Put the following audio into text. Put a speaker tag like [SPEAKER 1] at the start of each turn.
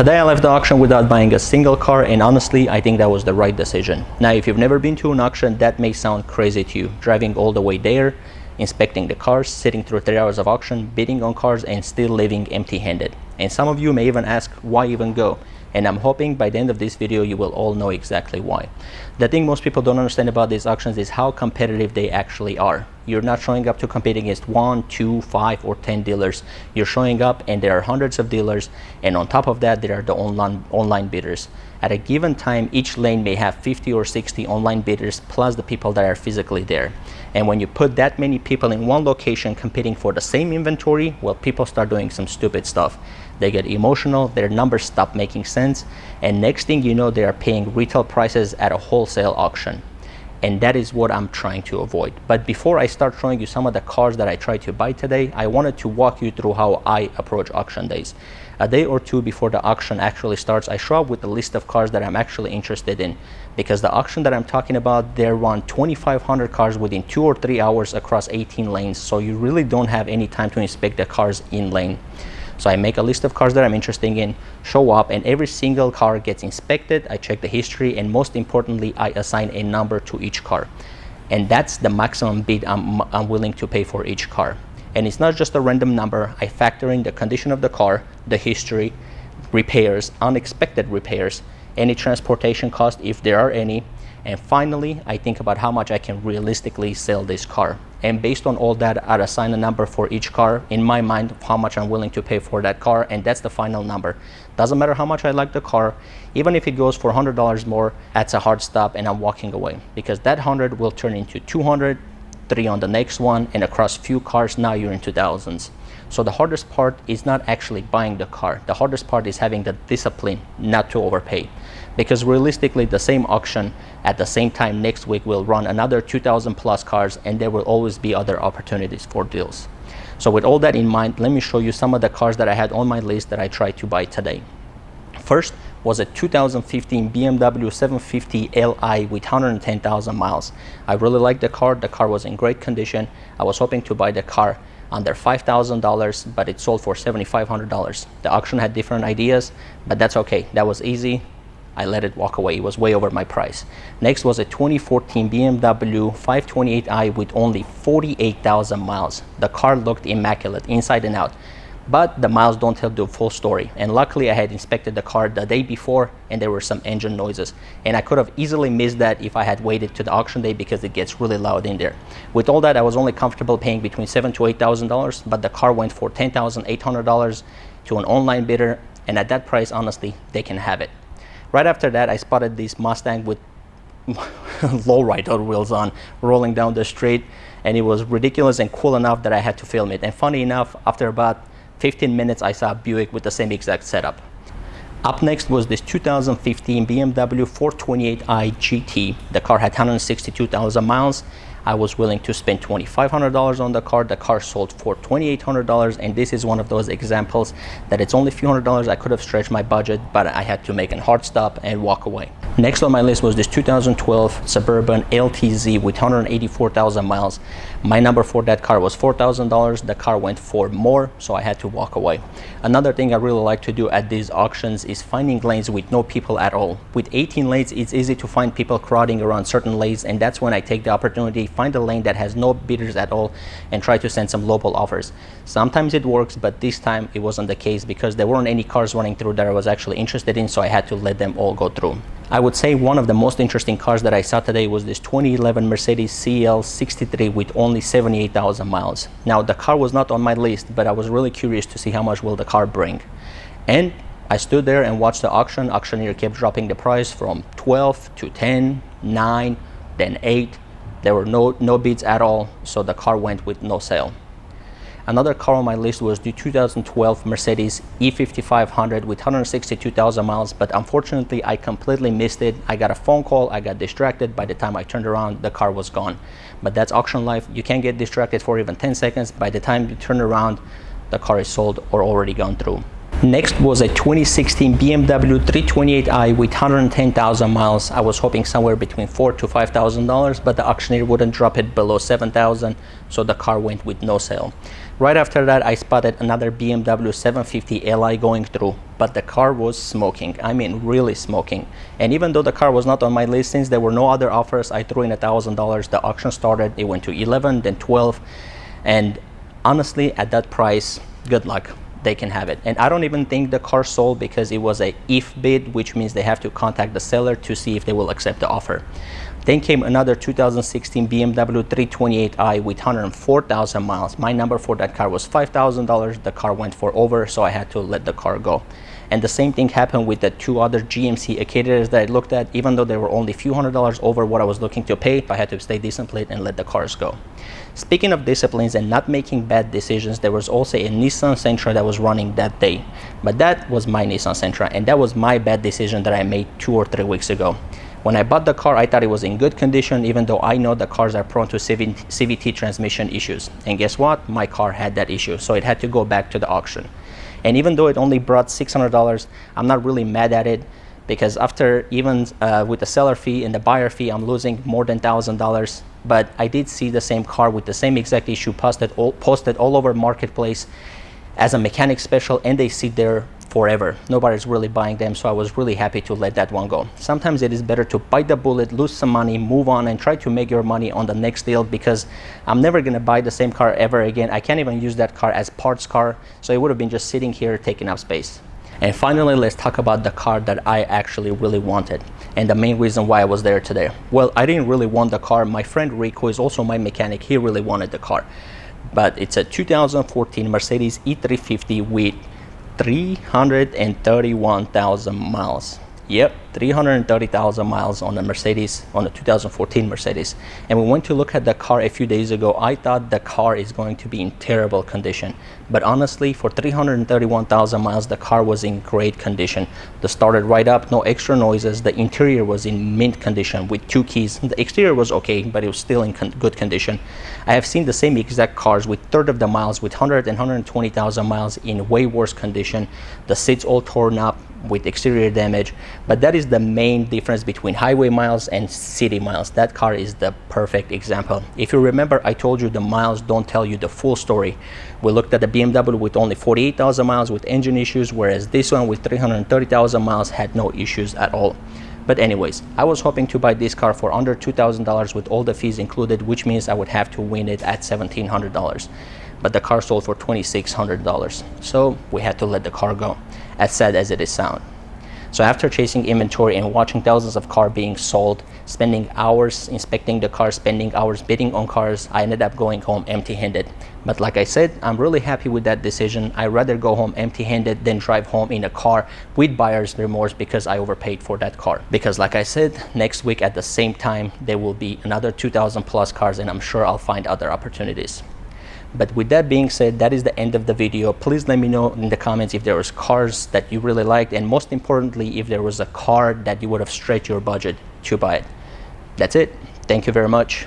[SPEAKER 1] Today I left the auction without buying a single car, and honestly I think that was the right decision. Now if you've never been to an auction, that may sound crazy to you, driving all the way there, inspecting the cars, sitting through 3 hours of auction, bidding on cars, and still leaving empty-handed. And some of you may even ask, why even go? And I'm hoping by the end of this video you will all know exactly why. The thing most people don't understand about these auctions is how competitive they actually are. You're not showing up to compete against 1, 2, 5, or 10 dealers. You're showing up and there are hundreds of dealers, and on top of that there are the online bidders. At a given time, each lane may have 50 or 60 online bidders plus the people that are physically there. And when you put that many people in one location competing for the same inventory, well, people start doing some stupid stuff. They get emotional, their numbers stop making sense, and next thing you know, they are paying retail prices at a wholesale auction. And that is what I'm trying to avoid. But before I start showing you some of the cars that I tried to buy today, I wanted to walk you through how I approach auction days. A day or two before the auction actually starts, I show up with a list of cars that I'm actually interested in, because the auction that I'm talking about, they run 2,500 cars within 2 or 3 hours across 18 lanes, so you really don't have any time to inspect the cars in lane. So I make a list of cars that I'm interested in, show up, and every single car gets inspected. I check the history, and most importantly, I assign a number to each car. And that's the maximum bid I'm willing to pay for each car. And it's not just a random number. I factor in the condition of the car, the history, repairs, unexpected repairs, any transportation cost if there are any, and finally I think about how much I can realistically sell this car. And based on all that, I'd assign a number for each car in my mind of how much I'm willing to pay for that car, and that's the final number. Doesn't matter how much I like the car, even if it goes for $100 more, that's a hard stop and I'm walking away, because that 100 will turn into 200, 3 on the next one, and across few cars now you're into thousands. So the hardest part is not actually buying the car. The hardest part is having the discipline not to overpay. Because realistically, the same auction at the same time next week will run another 2,000 plus cars, and there will always be other opportunities for deals. So with all that in mind, let me show you some of the cars that I had on my list that I tried to buy today. First was a 2015 BMW 750 Li with 110,000 miles. I really liked the car. The car was in great condition. I was hoping to buy the car under $5,000, but it sold for $7,500. The auction had different ideas, but that's okay. That was easy. I let it walk away. It was way over my price. Next was a 2014 BMW 528i with only 48,000 miles. The car looked immaculate inside and out, but the miles don't tell the full story. And luckily I had inspected the car the day before, and there were some engine noises, and I could have easily missed that if I had waited to the auction day, because it gets really loud in there. With all that, I was only comfortable paying between $7,000 to $8,000, but the car went for $10,800 to an online bidder, and at that price, honestly, they can have it. Right after that, I spotted this Mustang with lowrider wheels on, rolling down the street, and it was ridiculous and cool enough that I had to film it. And funny enough, after about 15 minutes, I saw a Buick with the same exact setup. Up next was this 2015 BMW 428i GT. The car had 162,000 miles. I was willing to spend $2,500 on the car. The car sold for $2,800, and this is one of those examples that it's only a few $100s. I could have stretched my budget, but I had to make a hard stop and walk away. Next on my list was this 2012 Suburban LTZ with 184,000 miles. My number for that car was $4,000. The car went for more, so I had to walk away. Another thing I really like to do at these auctions is finding lanes with no people at all. With 18 lanes, it's easy to find people crowding around certain lanes, and that's when I take the opportunity, find a lane that has no bidders at all, and try to send some lowball offers. Sometimes it works, but this time it wasn't the case, because there weren't any cars running through that I was actually interested in, so I had to let them all go through. I would say one of the most interesting cars that I saw today was this 2011 Mercedes CL63 with only 78,000 miles. Now, the car was not on my list, but I was really curious to see how much will the car bring. And I stood there and watched the auction. Auctioneer kept dropping the price from 12 to 10, 9, then 8. There were no bids at all, so the car went with no sale. Another car on my list was the 2012 Mercedes E350 with 162,000 miles, but unfortunately I completely missed it. I got a phone call, I got distracted. By the time I turned around, the car was gone. But that's auction life. You can't get distracted for even 10 seconds. By the time you turn around, the car is sold or already gone through. Next was a 2016 BMW 328i with 110,000 miles. I was hoping somewhere between $4,000 to $5,000, but the auctioneer wouldn't drop it below $7,000, so the car went with no sale. Right after that, I spotted another BMW 750 Li going through, but the car was smoking. I mean, really smoking. And even though the car was not on my list, since there were no other offers, I threw in $1,000. The auction started, it went to 11, then 12. And honestly, at that price, good luck. They can have it. And I don't even think the car sold because it was a if bid, which means they have to contact the seller to see if they will accept the offer. Then came another 2016 BMW 328i with 104,000 miles. My number for that car was $5,000. The car went for over, so I had to let the car go. And the same thing happened with the two other GMC Acadias that I looked at. Even though they were only a few $100s over what I was looking to pay, I had to stay disciplined and let the cars go. Speaking of disciplines and not making bad decisions, there was also a Nissan Sentra that was running that day. But that was my Nissan Sentra, and that was my bad decision that I made 2 or 3 weeks ago. When I bought the car, I thought it was in good condition, even though I know the cars are prone to CVT transmission issues. And guess what? My car had that issue, so it had to go back to the auction. And even though it only brought $600, I'm not really mad at it, because after even with the seller fee and the buyer fee, I'm losing more than $1,000. But I did see the same car with the same exact issue posted all over Marketplace as a mechanic special, and they sit there forever. Nobody's really buying them, so I was really happy to let that one go. Sometimes it is better to bite the bullet, lose some money, move on, and try to make your money on the next deal, because I'm never gonna buy the same car ever again. I can't even use that car as parts car, so it would have been just sitting here taking up space. And finally, let's talk about the car that I actually really wanted, and the main reason why I was there today. Well, I didn't really want the car. My friend Rick, who is also my mechanic, he really wanted the car. But it's a 2014 Mercedes E350 with 331,000 miles. Yep, 330,000 miles on a Mercedes, on a 2014 Mercedes. And we went to look at the car a few days ago. I thought the car is going to be in terrible condition, but honestly, for 331,000 miles, the car was in great condition. The started right up, no extra noises. The interior was in mint condition with 2 keys. The exterior was okay, but it was still in good condition. I have seen the same exact cars with third of the miles, with 100 and 120,000 miles in way worse condition. The seats all torn up with exterior damage. But that is the main difference between highway miles and city miles. That car is the perfect example. If you remember, I told you the miles don't tell you the full story. We looked at the BMW with only 48,000 miles with engine issues, whereas this one with 330,000 miles had no issues at all. But anyways, I was hoping to buy this car for under $2,000 with all the fees included, which means I would have to win it at $1,700. But the car sold for $2,600, so we had to let the car go, as sad as it is sound. So after chasing inventory and watching thousands of cars being sold, spending hours inspecting the cars, spending hours bidding on cars, I ended up going home empty-handed. But like I said, I'm really happy with that decision. I'd rather go home empty-handed than drive home in a car with buyer's remorse because I overpaid for that car. Because like I said, next week at the same time, there will be another 2,000 plus cars, and I'm sure I'll find other opportunities. But with that being said, that is the end of the video. Please let me know in the comments if there was cars that you really liked, and most importantly, if there was a car that you would have stretched your budget to buy it. That's it. Thank you very much.